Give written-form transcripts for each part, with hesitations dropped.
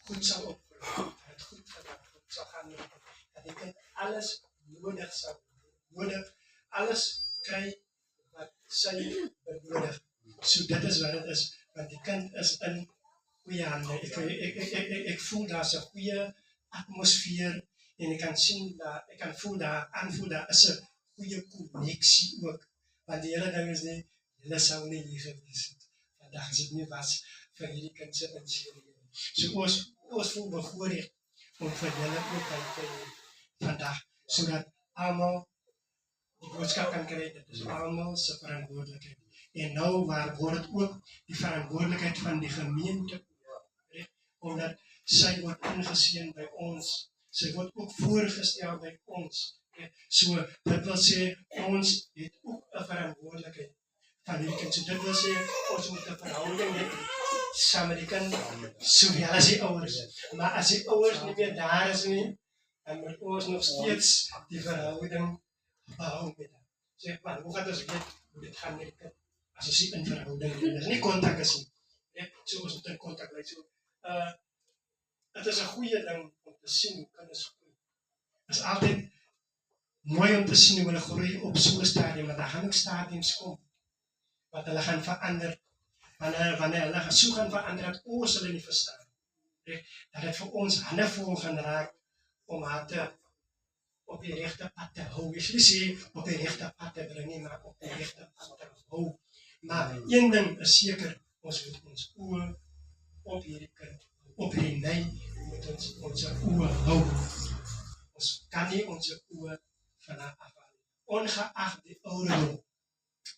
goed sal opvoed, dat het goed sal gaan, dat die kind alles nodig, alles kry wat sy benodig. So dit is wat dit is, want die kind is in goeie hande. Ek voel daar's 'n goeie atmosfeer en ek kan sien daar, ek kan aanvoel daar is 'n goeie konneksie ook. Want die hele ding is nie, julle sou nie hier gewees het. Vandag is dit nie was vir hierdie kind se inseëning. So ons voel bevoorreg om vir julle ook by te hê vandag, sodat almal die boodskap kan kry, dit is almal se verantwoordelikheid. En nou waar word dit ook die verantwoordelikheid van die gemeente, omdat sy word ingeseën by ons, sy word ook voorgestel by ons. So dit wil sê, ons het ook 'n verantwoordelikheid van die kind. So dit wil sê, ons moet 'n verhouding hê saam met die kind, sowel as die ouers. Maar as die ouers nie meer daar is nie, dan moet ons nog steeds die verhouding behou met hem. Zeg maar, hoe gaat ons weet hoe dit gaan met die kind? As ons nie in verhouding is, dis nie kontak is nie. So ons moet in kontak bly. So, het is 'n goeie ding om te sien hoe kinders groei. Het is altyd mooi om te sien hoe hulle groei op so'n stadium, want daar gaan ook stadiums kom, wat hulle gaan verander. Wanneer hulle so gaan verander, dat ons hulle nie verstaan. Dat het vir ons handevol gaan raak, om haar te op die regte pad te hou. Ek wil sê op die regte pad te bring nie, maar op die regte pad te hou. Maar een ding is seker, ons moet ons oë op hierdie kind, op hierdie nei, moet ons oë hou. Ons kan nie ons oë van haar afhaal. Ongeag die ouderdom,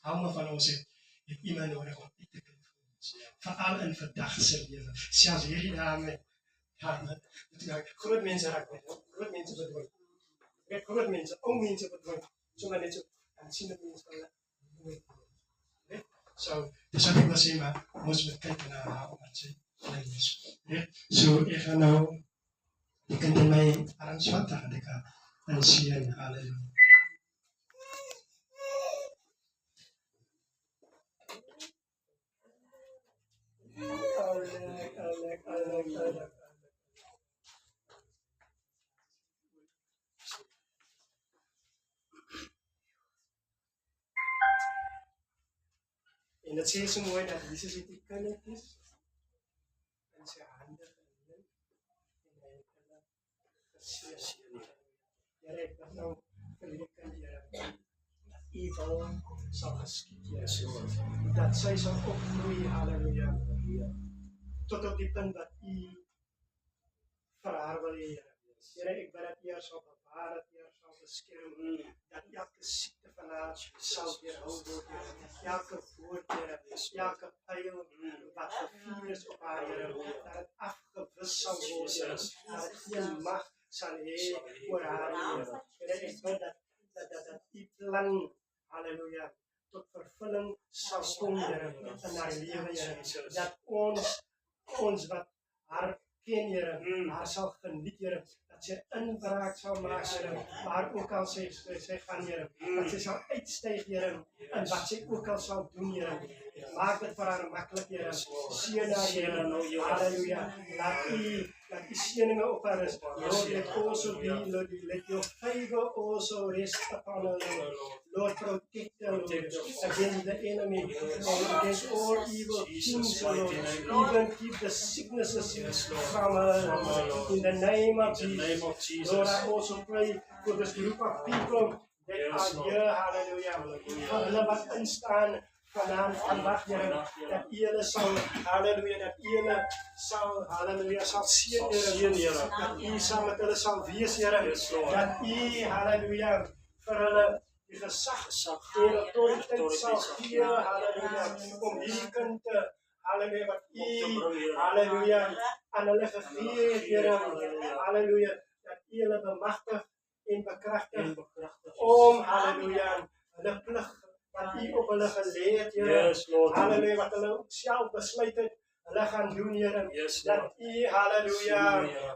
hou van ons het iemand nodig om uit te kyk vir ons. Veral in vandag se lewe. Selfs hierdie dame, groot mense raak met, groot mense verdwyn. Groot mense, ou mense verdwyn. Sommige net so, en sien dat mense hulle so, dis wat ek wil sê, maar ons moet kyk na haar, wat sy is. So, ek gaan nou, die kind in my arms vat, dan gaan ek haar inseën, halleluja. En dat sê so mooi dat Jesus het die kindertjies in sy hande geneem en hy het hulle geseën. Here, ek bid nou vir hierdie kind, Here, dat U wil sal geskied, Here, dat sy sal opgroei, halleluja, tot op die punt dat U vir haar wil hê, Here. Here, ek bid dat U haar sal bewaar, dat U haar sal beskerm, dat elke siekte van haar sal weerhou word, elke woord, Here, elke pyl wat gevuur is op haar, Here, dat het afgewis sal word, Here, dat het geen mag sal hê oor haar, Here. Here, ek bid dat U plan, halleluja, tot vervulling sal kom, Here, in haar lewe, Here, dat ons wat haar ken, Here, haar sal geniet, Here, dat sy inbraak sal maak, Here, waar ook al sy gaan, Here, dat sy sal uitstyg, Here, en wat sy ook al sal doen, Here, maak dit vir haar maklik, Here, seën haar, Here, halleluja, laat U seëninge op haar is, Lord, let also be, Lord, let your favor also rest upon her, Lord, protect her, Lord, against the enemy, against all evil things, Lord, even keep the sicknesses from her, in the name of Jesus. Lord, I also pray for this group of people that are here, hallelujah, vir hulle wat instaan vandag, Here, dat U hulle sal, halleluja, dat U hulle sal, halleluja, sal seën, Here, dat U saam met hulle sal wees, Here, dat U, halleluja, vir hulle die gesag en autoriteit sal gee, halleluja, om hierdie kind te, halleluja, wat U, halleluja, aan hulle gegee het, Here, halleluja, dat U hulle bemagtig en bekragtig, om, halleluja, hulle plig wat U op hulle gelê het, Here, halleluja, wat hulle self besluit het, hulle gaan doen, Here, dat U,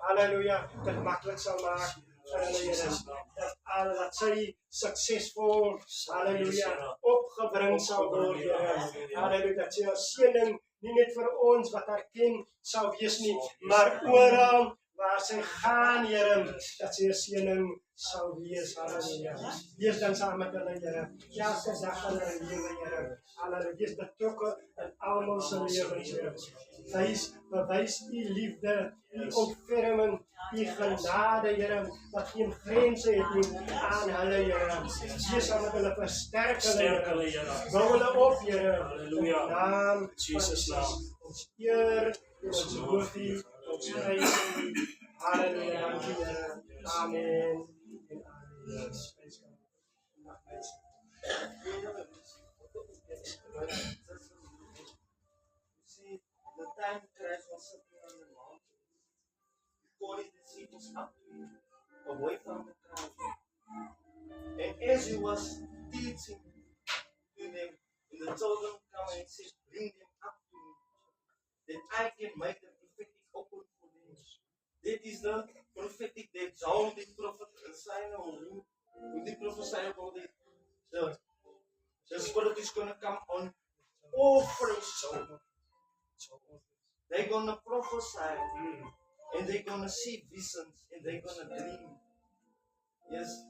halleluja, dit maklik sal maak vir hulle, Here, dat sy suksesvol, halleluja, opgebring sal word, Here, halleluja, dat sy 'n seëning nie net vir ons wat erken sal wees nie, maar oral waar sy gaan, Here, dat sy 'n seëning sal wees. Halleluja. Wees dan saam met hulle, Here. Elke dag van hulle lewe, Here. Halleluja. Wees betrokke in almal se lewens, Here. Bewys u liefde, u ontferming, u genade, Here, wat geen grense het nie aan hulle, Here. Wees saam met hulle, versterk hulle, Here. Bou hulle op, Here. Halleluja. In naam Jesus naam. ons eer, ons loof u, ons prys u. Halleluja, dankie, Here. Amen. En amen. See, the time Christ was sitting on the mountain, he called his disciples up to him, away from the crowd. And as he was teaching to them, and the children come and said, bring them up to me, that I can make the prophetic open for them. That is the prophetic that John the prophet Isaiah who the prophesy about it. The Spirit is going to come on all flesh. They're going to prophesy and they're going to see visions and they're going to dream. Yes.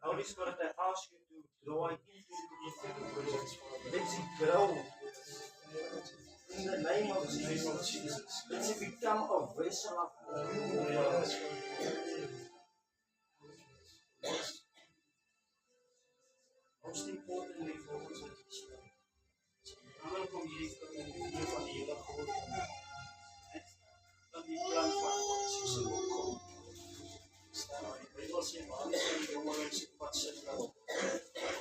Holy Spirit, I ask you to draw it into the prophetic world. Let's it grow. In the name of Jesus. Let's it become a vessel of you. Most importantly for ons wat hier staan. Belangrijk om hierdie idee van die hele God dat die plan van God soos hy ook kom. Staan nou, die Bijbel sê, maar nie sy jongeren sy pad sit dat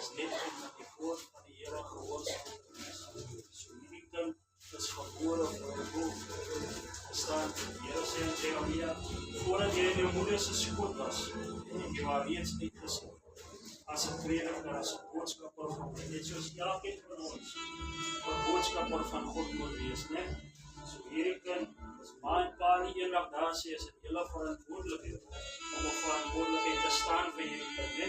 is net goed dat die woord van die Here gehoorsaam is. So hierdie kind is gebore vir die boek. Staan, die Here sê in Jeremia, voordat jy in jou moeder se skoot was, en jy maar reeds uitgesit. As 'n prediker, as 'n boodskapper van God, net soos elkeen van ons 'n boodskapper van God moet wees, né? So hierdie kind, as ma en pa nie eendag daar sê, is dit julle verantwoordelikheid om 'n verantwoordelikheid te staan vir hierdie kind, né?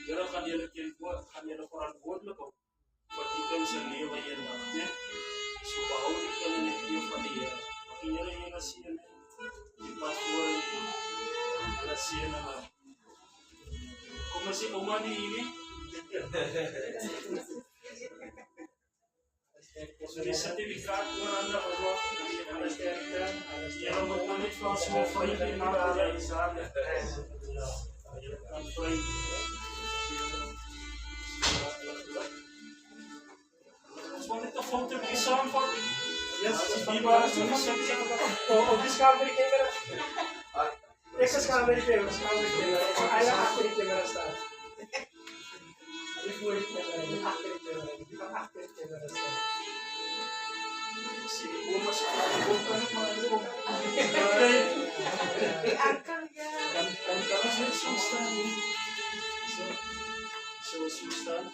Here gaan julle teenoor, gaan julle verantwoordelik op vir die kind se lewe eendag, né? So behou die kind in die liefde van die Here. Mag die Here julle seën, die pastoor en hulle seën hulle. Kom ons sê ouma nie hierdie. So die certificaat oorhandig ouma. Jy moet maar net vir ons so vriendelijk maak dat jy is aan. Jy kan vriend. Ons wil net 'n foto met die saamvat. Yes, die waar is die certificaat. op die skaam vir die camera. Ek is skaam vir die camera, skaam vir die camera. Ek gaan eilig achter die camera staan. Nie voor die camera, nie achter die camera, nie van achter die camera staan. Sien die oom as die oom kan ek maar loop. Die anker, ja. Kan ons net so staan hier? So staan.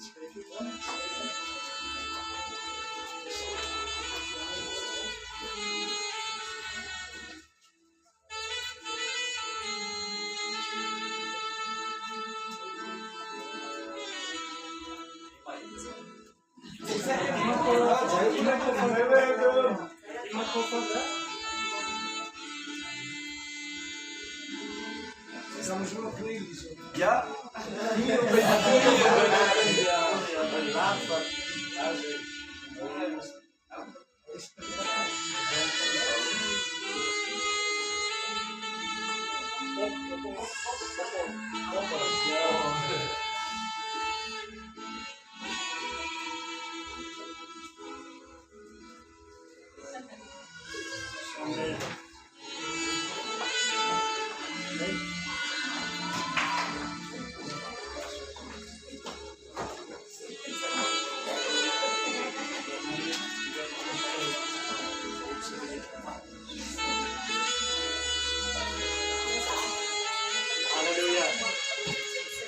Skryf dit aan. Ja.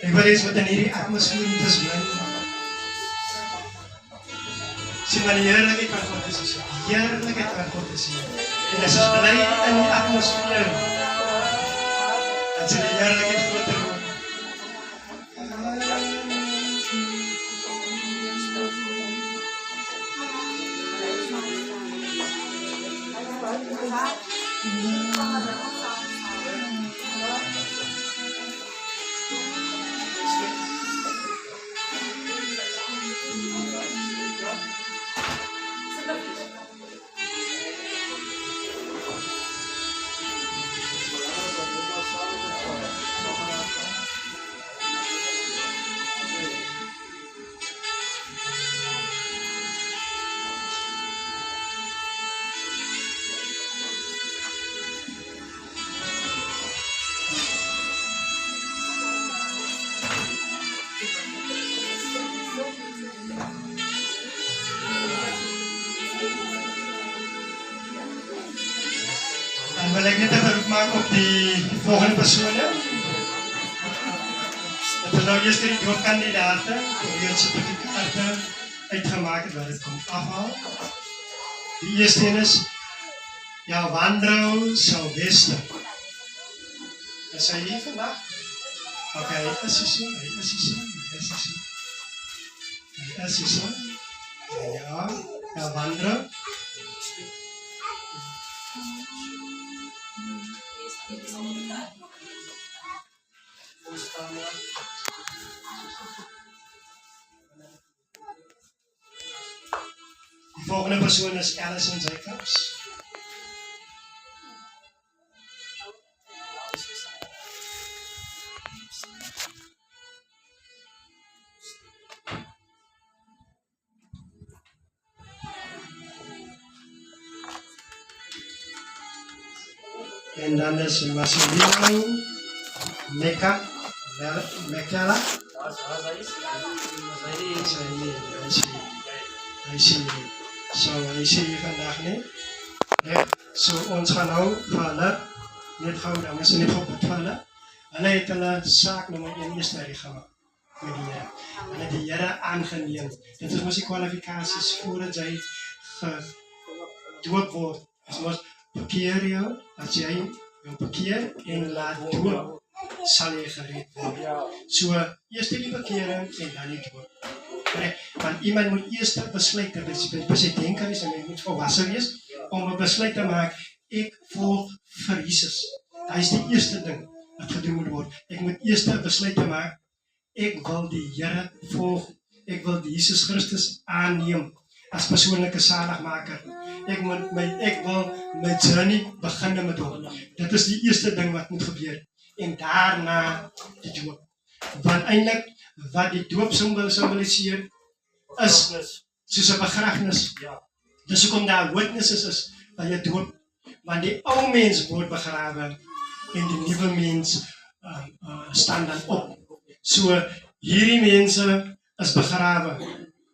Ek wil eens wat in hierdie atmosfeer moet is bly. Sien maar die heerlijkheid van God is hier. Die heerlijkheid van God is hier. En as ons bly in die atmosfeer, dan sien die heerlijkheid groter word. Dan wil ek net 'n beroep maak op die volgende persone. Dit is nou eers die doopkandidate, die het sertifikate uitgemaak het wat dit kom afhaal. Die eerste een is Wandro Sylvester. Is hy hier vandag? Ok, hy is hier. Ja, Wandro. Die volgende persoon is Alison Jacobs. En dan is Marcelino Mekala. Hy sê hier vandag nie. So ons gaan nou vir hulle net gou dan is net op het hulle. Hulle het hulle saak nommer 1 eers reg gemaak met die Here. Hulle het die Here aangeneem. Dit is mos die kwalifikasies voordat jy gedoop word. As mos bekeer jou, as jy jou bekeer en laat doop, sal jy gered word. So eers die bekering en dan die doop. Want iemand moet eers besluit dat jy denker is en jy moet volwassen wees om 'n besluit te maak. Ek volg vir Jesus. Dit is die eerste ding wat gedoen moet word. Ek moet eers 'n besluit te maak. Ek wil die Here volg. Ek wil die Jesus Christus aanneem as persoonlike saligmaker. Ek wil my journey begin met hom. Dit is die eerste ding wat moet gebeur. En daarna die doop. Want eintlik wat die doop simboliseer is soos 'n begrafnis. Dis hoekom daar witnesses is by 'n doop. Want die ou mens word begrawe en die nuwe mens staan dan op. So hierdie mense is begrawe.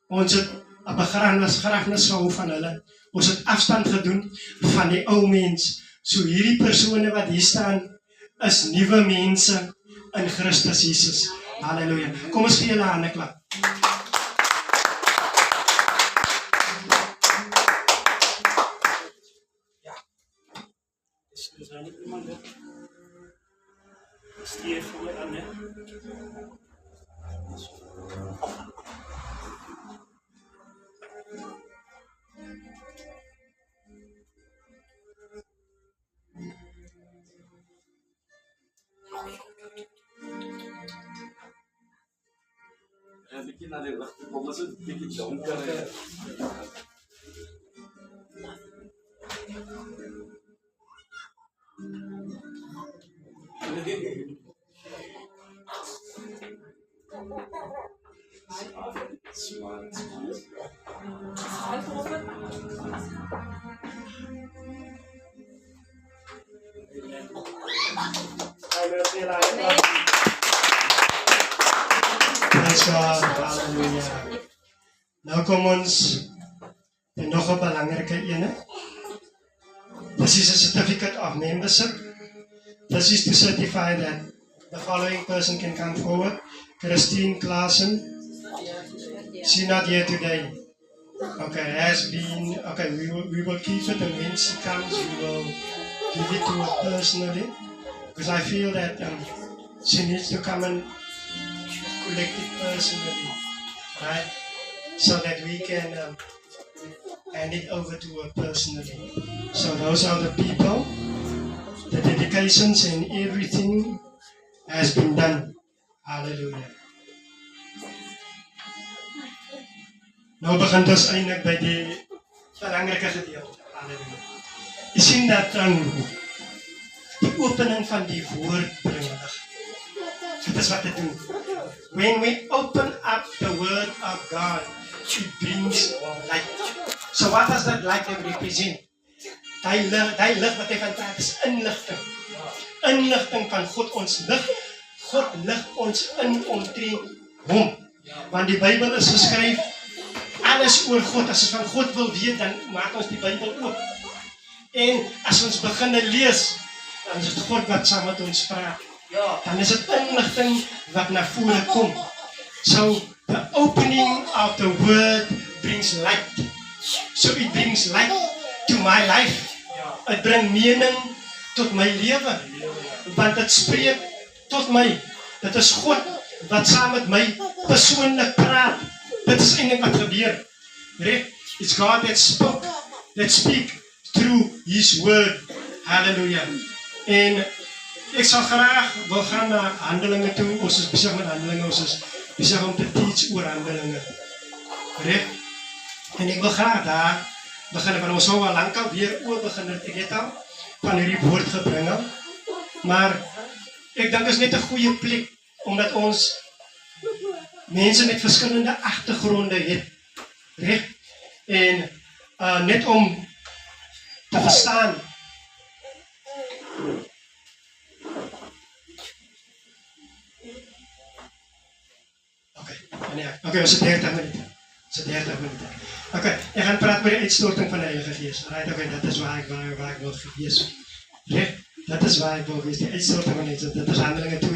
Ons het 'n begrafnis gehou van hulle. Ons het afstand gedoen van die ou mens. So hierdie persone wat hier staan is nuwe mense in Christus Jesus. Halleluja. Kom ons gee julle 'n hande klap. Er zijn niet iemand dat stier voor je aan, hè? Een beetje naar de lucht komen ze, een beetje donker. Smart. Praise God, halleluja. Nou kom ons by nog 'n belangrike ene. This is a certificate of membership. This is to certify that the following person can come forward. Christine Klaassen. She's not here today. Okay, has been, okay, we will keep it, and when she comes, we will give it to her personally. Because I feel that she needs to come and collect it personally, right? So that we can hand it over to her personally. So those are the people, the dedications and everything has been done. Hallelujah. Nou begin ons eintlik by die belangrike gedeelte. Halleluja. Jy sien dat die opening van die woord bring lig. Dit is wat dit doen. When we open up the word of God, it brings light. So what does that light represent? Die lig wat hy van praat is inligting. Inligting van God, ons lig. God lig ons in omtrent hom. Want die Bybel is geskryf alles oor God. As ons van God wil weet, dan maak ons die Bybel oop. En as ons begin lees, dan is dit God wat saam met ons praat. Dan is dit inligting wat na vore kom. So, the opening of the word brings light. So it brings light to my life. Het bring mening tot my lewe. Want het spreek tot my. Dit is God wat saam met my persoonlik praat. Dit is eintlik wat gebeur. Right? It's God that speak through His word. Hallelujah. En ek sal graag wil gaan na Handelinge toe. Ons is besig met Handelinge. Ons is besig om te teach oor Handelinge. Right? En ek wil graag daar begin, want ons sou al lang al weer oor begin het, ek het al van hierdie woord gebring. Maar ek dink is net 'n goeie plek, omdat ons mense met verskillende agtergronde het. Reg? En net om te verstaan. Okay, ons het 30 minute. Okay, ek gaan praat oor die uitstorting van die Heilige Gees. Right, okay, dat is waar ek wil wees. Reg? Dat is waar ek wil wees, die uitstorting van die Heilige Gees. Dit is Handelinge 2.